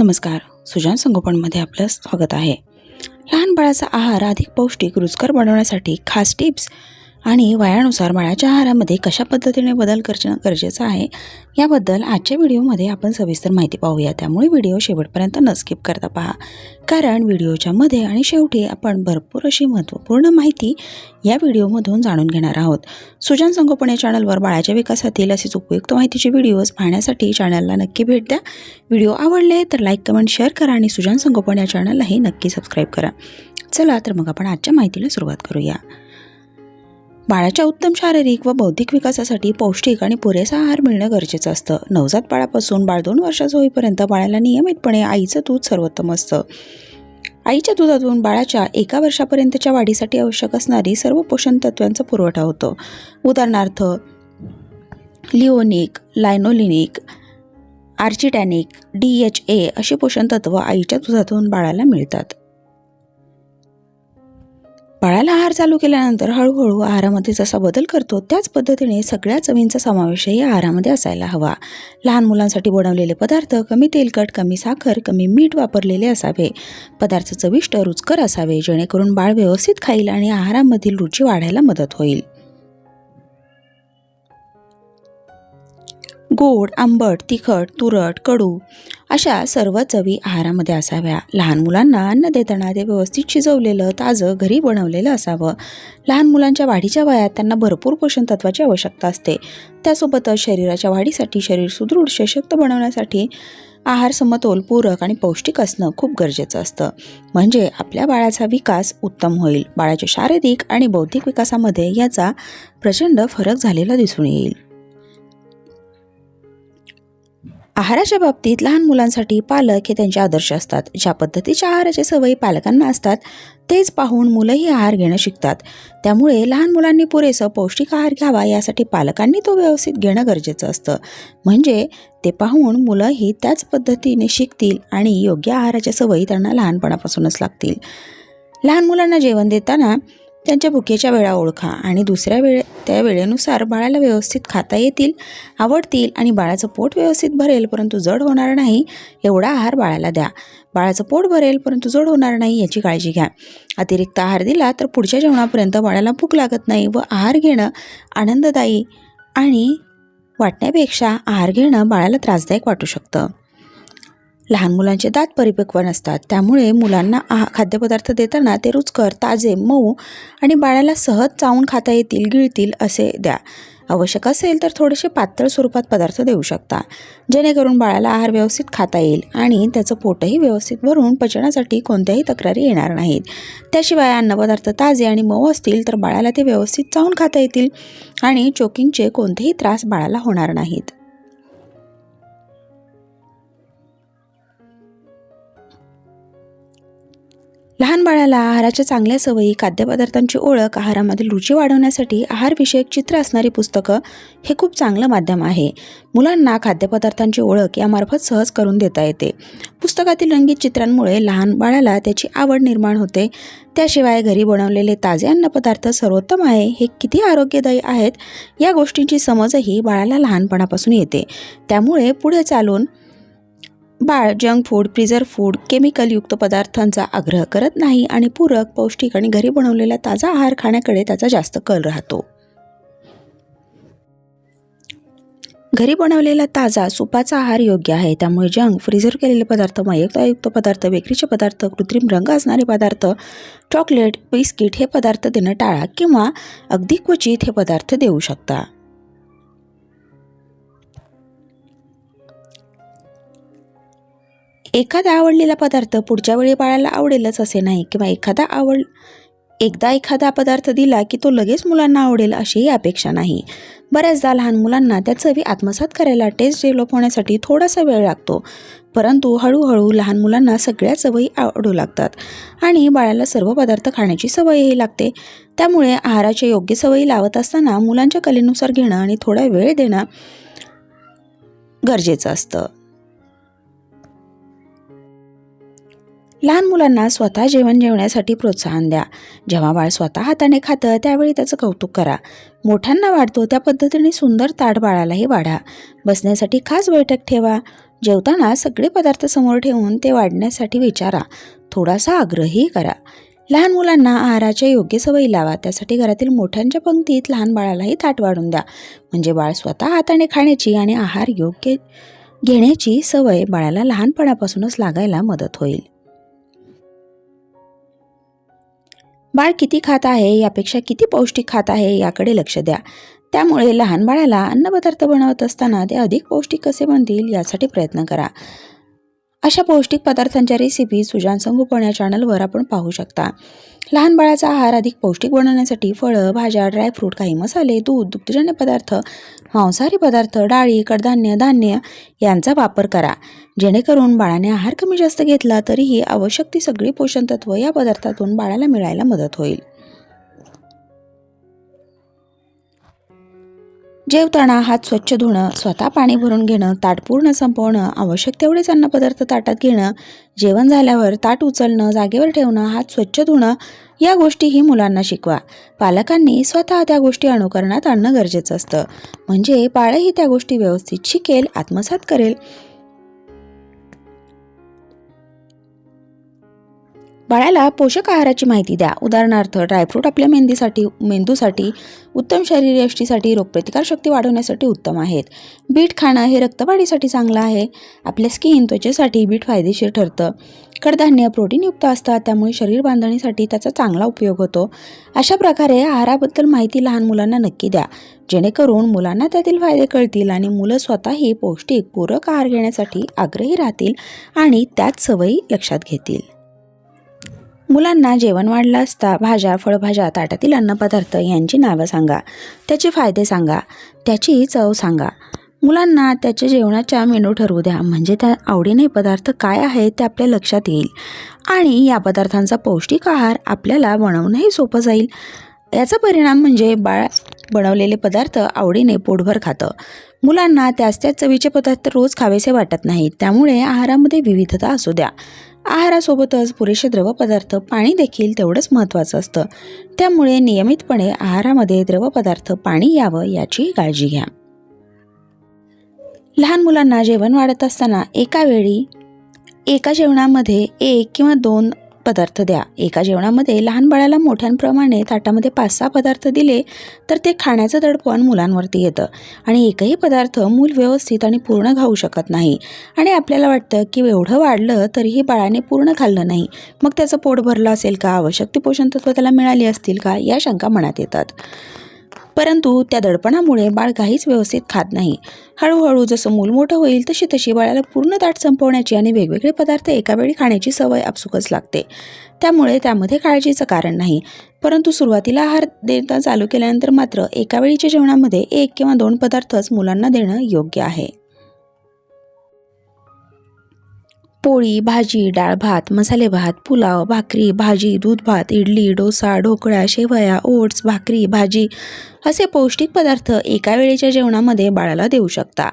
नमस्कार, सुजान संगोपनमध्ये आपलं स्वागत आहे। लहान बाळाचा आहार अधिक पौष्टिक रुचकर बनवण्यासाठी खास टिप्स आणि वयानुसार बाळाच्या आहारामध्ये कशा पद्धतीने बदल करणं गरजेचं आहे याबद्दल आजच्या व्हिडिओमध्ये आपण सविस्तर माहिती पाहूया। त्यामुळे व्हिडिओ शेवटपर्यंत न स्किप करता पहा, कारण व्हिडिओच्या मध्ये आणि शेवटी आपण भरपूर अशी महत्त्वपूर्ण माहिती या व्हिडिओमधून जाणून घेणार आहोत। सुजान संगोपन या चॅनलवर बाळाच्या विकासातील असेच उपयुक्त माहितीचे व्हिडिओज पाहण्यासाठी चॅनलला नक्की भेट द्या। व्हिडिओ आवडले तर लाईक, कमेंट, शेअर करा आणि सुजान संगोपन या चॅनललाही नक्की सबस्क्राईब करा। चला तर मग आपण आजच्या माहितीला सुरुवात करूया। बाळाच्या उत्तम शारीरिक व बौद्धिक विकासासाठी पौष्टिक आणि पुरेसा आहार मिळणं गरजेचं असतं। नवजात बाळापासून बाळ 2 वर्षाचं होईपर्यंत बाळाला नियमितपणे आईचं दूध सर्वोत्तम असतं। आईच्या दुधातून बाळाच्या 1 वर्षापर्यंतच्या वाढीसाठी आवश्यक असणारी सर्व पोषण तत्वांचा पुरवठा होतो। उदाहरणार्थ लिओनिक, लायनोलिनिक, आर्चिटॅनिक, DHA अशी पोषण तत्व आईच्या दुधातून बाळाला मिळतात। बाळाला आहार चालू केल्यानंतर हळूहळू आहारामध्ये जसा बदल करतो त्याच पद्धतीने सगळ्या चवींचा समावेशही आहारामध्ये असायला हवा। लहान मुलांसाठी बनवलेले पदार्थ कमी तेलकट, कमी साखर, कमी मीठ वापरलेले असावे। पदार्थ चविष्ट, रुचकर असावे, जेणेकरून बाळ व्यवस्थित खाईल आणि आहारामधील रुची वाढायला मदत होईल। गोड, आंबट, तिखट, तुरट, कडू अशा सर्व चवी आहारामध्ये असाव्या। लहान मुलांना अन्न देताना ते व्यवस्थित शिजवलेलं, ताजं, घरी बनवलेलं असावं। लहान मुलांच्या वाढीच्या वयात त्यांना भरपूर पोषण तत्वाची आवश्यकता असते। त्यासोबतच शरीराच्या वाढीसाठी, शरीर सुदृढ, सशक्त बनवण्यासाठी आहार समतोल, पूरक आणि पौष्टिक असणं खूप गरजेचं असतं। म्हणजे आपल्या बाळाचा विकास उत्तम होईल। बाळाच्या शारीरिक आणि बौद्धिक विकासामध्ये याचा प्रचंड फरक झालेला दिसून येईल। आहाराच्या बाबतीत लहान मुलांसाठी पालक हे त्यांचे आदर्श असतात। ज्या पद्धतीच्या आहाराच्या सवयी पालकांना असतात तेच पाहून मुलंही आहार घेणं शिकतात। त्यामुळे लहान मुलांनी पुरेसा पौष्टिक आहार घ्यावा यासाठी पालकांनी तो व्यवस्थित घेणं गरजेचं असतं। म्हणजे ते पाहून मुलंही त्याच पद्धतीने शिकतील आणि योग्य आहाराच्या सवयी त्यांना लहानपणापासूनच लागतील। लहान मुलांना जेवण देताना त्यांच्या भुकेच्या वेळा ओळखा आणि त्या वेळेनुसार बाळाला व्यवस्थित खाता येतील, आवडतील आणि बाळाचं पोट व्यवस्थित भरेल परंतु जड होणार नाही एवढा आहार बाळाला द्या। बाळाचं पोट भरेल परंतु जड होणार नाही याची काळजी घ्या। अतिरिक्त आहार दिला तर पुढच्या जेवणापर्यंत बाळाला भूक लागत नाही व आहार घेणं आनंददायी आणि वाटण्यापेक्षा आहार घेणं बाळाला त्रासदायक वाटू शकतं। लहान मुलांचे दात परिपक्व नसतात, त्यामुळे मुलांना खाद्यपदार्थ देताना ते रुचकर, ताजे, मऊ आणि बाळाला सहज चावून खाता येतील, गिळतील असे द्या। आवश्यक असेल तर थोडेसे पातळ स्वरूपात पदार्थ देऊ शकता, जेणेकरून बाळाला आहार व्यवस्थित खाता येईल आणि त्याचं पोटही व्यवस्थित भरून पचनासाठी कोणत्याही तक्रारी येणार नाहीत। त्याशिवाय अन्नपदार्थ ताजे आणि मऊ असतील तर बाळाला ते व्यवस्थित चावून खाता येतील आणि चोकिंगचे कोणतेही त्रास बाळाला होणार नाहीत। लहान बाळाला आहाराच्या चांगल्या सवयी, खाद्यपदार्थांची ओळख, आहारामधील रुची वाढवण्यासाठी आहारविषयक चित्र असणारी पुस्तकं हे खूप चांगलं माध्यम आहे। मुलांना खाद्यपदार्थांची ओळख यामार्फत सहज करून देता येते। पुस्तकातील रंगीत चित्रांमुळे लहान बाळाला त्याची आवड निर्माण होते। त्याशिवाय घरी बनवलेले ताजे अन्नपदार्थ सर्वोत्तम आहे, हे किती आरोग्यदायी आहेत या गोष्टींची समजही बाळाला लहानपणापासून येते। त्यामुळे पुढे चालून बाळ जंक फूड, प्रिझर्व फूड, केमिकलयुक्त पदार्थांचा आग्रह करत नाही आणि पूरक, पौष्टिक आणि घरी बनवलेला ताजा आहार खाण्याकडे त्याचा जास्त कल राहतो। घरी बनवलेला ताजा, सुपाचा आहार योग्य आहे। त्यामुळे जंक, फ्रीझर केलेले पदार्थ, मयतायुक्त पदार्थ, बेकरीचे पदार्थ, कृत्रिम रंग असणारे पदार्थ, चॉकलेट, बिस्किट हे पदार्थ देणं टाळा किंवा अगदी क्वचित हे पदार्थ देऊ शकता। एखादा आवडलेला पदार्थ पुढच्या वेळी बाळाला आवडेलच असे नाही किंवा एकदा एखादा पदार्थ दिला की तो लगेच मुलांना आवडेल अशीही अपेक्षा नाही। बऱ्याचदा लहान मुलांना त्या चवी आत्मसात करायला टेस्ट डेव्हलप होण्यासाठी थोडासा वेळ लागतो, परंतु हळूहळू लहान मुलांना सगळ्या सवयी आवडू लागतात आणि बाळाला सर्व पदार्थ खाण्याची सवयही लागते। त्यामुळे आहाराच्या योग्य सवयी लावत असताना मुलांच्या कलेनुसार घेणं आणि थोडा वेळ देणं गरजेचं असतं। लहान मुलांना स्वतः जेवण जेवण्यासाठी प्रोत्साहन द्या। जेव्हा बाळ स्वतः हाताने खातं त्यावेळी त्याचं कौतुक करा। मोठ्यांना वाढतो त्या पद्धतीने सुंदर ताट बाळालाही वाढा। बसण्यासाठी खास बैठक ठेवा। जेवताना सगळे पदार्थ समोर ठेवून ते वाढण्यासाठी विचारा, थोडासा आग्रही करा. लहान मुलांना आहाराच्या योग्य सवयी लावा. त्यासाठी घरातील मोठ्यांच्या पंक्तीत लहान बाळालाही ताट वाढून द्या. म्हणजे बाळ स्वतः हाताने खाण्याची आणि आहार योग्य घेण्याची सवय बाळाला लहानपणापासूनच लागायला मदत होईल. बाळ किती खात आहे यापेक्षा किती पौष्टिक खात आहे याकडे लक्ष द्या. त्यामुळे लहान बाळाला अन्नपदार्थ बनवत असताना ते अधिक पौष्टिक कसे बनतील यासाठी प्रयत्न करा. अशा पौष्टिक पदार्थांच्या रेसिपी सुजान संगोपन या चॅनलवर आपण पाहू शकता. लहान बाळाचा आहार अधिक पौष्टिक बनवण्यासाठी फळं, भाज्या, ड्रायफ्रूट, काही मसाले, दूध, दुग्धजन्य पदार्थ, मांसाहारी पदार्थ, डाळी, कडधान्य, धान्य यांचा वापर करा. जेणेकरून बाळाने आहार कमी जास्त घेतला तरीही आवश्यक ती सगळी पोषण तत्व या पदार्थातून बाळाला मिळायला मदत होईल. जेवताना हात स्वच्छ धुणं, स्वतः पाणी भरून घेणं, ताट पूर्ण संपवणं, आवश्यक तेवढेच अन्नपदार्थ ताटात घेणं, जेवण झाल्यावर ताट उचलणं, जागेवर ठेवणं, हात स्वच्छ धुणं या गोष्टीही मुलांना शिकवा. पालकांनी स्वतः त्या गोष्टी अनुकरणात आणणं गरजेचं असतं. म्हणजे बाळही त्या गोष्टी व्यवस्थित शिकेल, आत्मसात करेल. बाळाला पोषक आहाराची माहिती द्या. उदाहरणार्थ ड्रायफ्रूट आपल्या मेंदूसाठी उत्तम शरीरयष्टीसाठी, रोगप्रतिकारशक्ती वाढवण्यासाठी उत्तम आहेत. बीट खाणं हे रक्तवाढीसाठी चांगलं आहे. आपल्या त्वचेसाठी बीट फायदेशीर ठरतं. कडधान्य प्रोटीनयुक्त असतात, त्यामुळे शरीर बांधणीसाठी त्याचा चांगला उपयोग होतो. अशा प्रकारे आहाराबद्दल माहिती लहान मुलांना नक्की द्या, जेणेकरून मुलांना त्यातील फायदे कळतील आणि मुलं स्वतःही पौष्टिक पूरक आहार घेण्यासाठी आग्रही राहतील आणि त्याच सवयी लक्षात घेतील. मुलांना जेवण वाढलं असता भाज्या, फळभाज्या, ताटातील अन्नपदार्थ यांची नावं सांगा. त्याचे फायदे सांगा. त्याची चव सांगा. मुलांना त्याच्या जेवणाच्या मेनू ठरवू द्या. म्हणजे त्या आवडीने पदार्थ काय आहेत ते आपल्या लक्षात येईल आणि या पदार्थांचा पौष्टिक आहार आपल्याला बनवणंही सोपं जाईल. याचा परिणाम म्हणजे बाळ बनवलेले पदार्थ आवडीने पोटभर खातं. मुलांना त्याच चवीचे पदार्थ रोज खावेसे वाटत नाहीत. त्यामुळे आहारामध्ये विविधता असू द्या. आहारासोबतच पुरेसे द्रव पदार्थ, पाणी देखील तेवढंच महत्त्वाचं असतं. त्यामुळे नियमितपणे आहारामध्ये द्रव पदार्थ, पाणी यावं याची काळजी घ्या. लहान मुलांना जेवण वाढत असताना एका जेवणामध्ये 1 किंवा 2 पदार्थ द्या. एका जेवणामध्ये लहान बाळाला मोठ्यांप्रमाणे ताटामध्ये 5-6 पदार्थ दिले तर ते खाण्याचं दडपण मुलांवरती येतं आणि एकही पदार्थ मूल व्यवस्थित आणि पूर्ण खाऊ शकत नाही आणि आपल्याला वाटतं की एवढं वाढलं तरीही बाळाने पूर्ण खाल्लं नाही, मग त्याचं पोट भरलं असेल का, आवश्यक ती पोषण तत्व त्याला मिळाली असतील का, या शंका मनात येतात. परंतु त्या दडपणामुळे बाळ काहीच व्यवस्थित खात नाही. हळूहळू जसं मूल मोठं होईल तशी तशी बाळाला पूर्ण ताट संपवण्याची आणि वेगवेगळे पदार्थ एकावेळी खाण्याची सवय आपसुकच लागते. त्यामुळे त्यामध्ये काळजीचं कारण नाही. परंतु सुरुवातीला आहार देणं चालू केल्यानंतर मात्र एकावेळीच्या जेवणामध्ये 1 किंवा 2 पदार्थच मुलांना देणं योग्य आहे. पोळी, भाजी, डाळ भात, मसाले भात, पुलाव, भाकरी, भाजी, दूध भात, इडली, डोसा, ढोकळा, शेवया, ओट्स, भाकरी, भाजी असे पौष्टिक पदार्थ एका वेळेच्या जेवणामध्ये बाळाला देऊ शकता.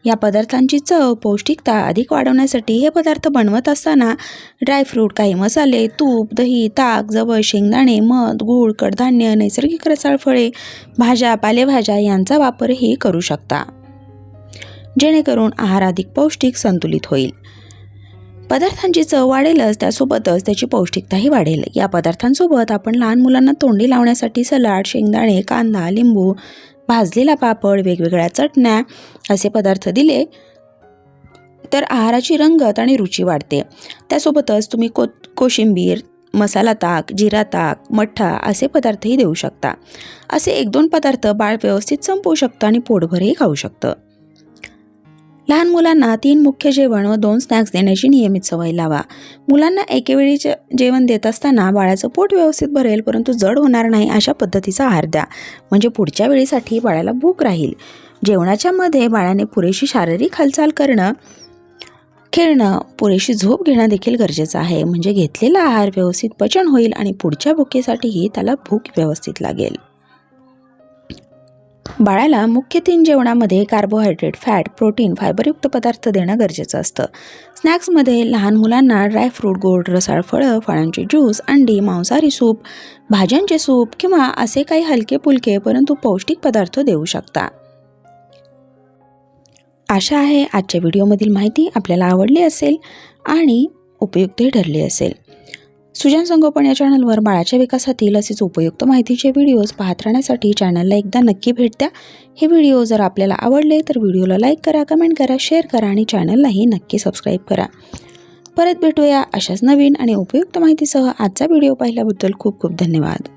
या पदार्थांची चव, पौष्टिकता अधिक वाढवण्यासाठी हे पदार्थ बनवत असताना ड्रायफ्रूट, काही मसाले, तूप, दही, ताक, जवस, शेंगदाणे, मध, गूळ, कडधान्य, नैसर्गिक रसाळ फळे, भाज्या, पालेभाज्या यांचा वापरही करू शकता, जेणेकरून आहार अधिक पौष्टिक, संतुलित होईल. पदार्थांची चव वाढेलच, त्यासोबतच त्याची पौष्टिकताही वाढेल. या पदार्थांसोबत आपण लहान मुलांना तोंडी लावण्यासाठी सलाड, शेंगदाणे, कांदा, लिंबू, भाजलेला पापड, वेगवेगळ्या चटण्या असे पदार्थ दिले तर आहाराची रंगत आणि रुची वाढते. त्यासोबतच तुम्ही कोशिंबीर, मसाला ताक, जिरा ताक, मठ्ठा असे पदार्थही देऊ शकता. असे 1-2 पदार्थ बाळ व्यवस्थित संपवू शकतं आणि पोटभरही खाऊ शकतं. लहान मुलांना 3 मुख्य जेवण व 2 स्नॅक्स देण्याची नियमित सवय लावा. मुलांना एकेवेळीचे जेवण देत असताना बाळाचं पोट व्यवस्थित भरेल परंतु जड होणार नाही अशा पद्धतीचा आहार द्या. म्हणजे पुढच्या वेळेसाठी बाळाला भूक राहील. जेवणाच्या मध्ये बाळाने पुरेशी शारीरिक हालचाल करणं, खेळणं, पुरेशी झोप घेणं देखील गरजेचं आहे. म्हणजे घेतलेला आहार व्यवस्थित पचन होईल आणि पुढच्या भुकेसाठीही त्याला भूक व्यवस्थित लागेल. बाळाला मुख्य 3 जेवणामध्ये कार्बोहायड्रेट, फॅट, प्रोटीन, फायबरयुक्त पदार्थ देणं गरजेचं असतं. स्नॅक्समध्ये लहान मुलांना ड्रायफ्रूट, गोड रसाळ फळं, फळांचे ज्यूस, अंडी, मांसाहारी सूप, भाज्यांचे सूप किंवा असे काही हलके फुलके परंतु पौष्टिक पदार्थ देऊ शकता. आशा आहे आजच्या व्हिडिओमधील माहिती आपल्याला आवडली असेल आणि उपयुक्तही ठरली असेल. सुजान संगोपन या चॅनलवर बाळाच्या विकासातील असेच उपयुक्त माहितीचे व्हिडिओज पाहत राहण्यासाठी चॅनलला एकदा नक्की भेट द्या. हे व्हिडिओ जर आपल्याला आवडले तर व्हिडिओला लाईक करा, कमेंट करा, शेअर करा आणि चॅनललाही नक्की सबस्क्राईब करा. परत भेटूया अशाच नवीन आणि उपयुक्त माहितीसह. आजचा व्हिडिओ पाहिल्याबद्दल खूप खूप धन्यवाद.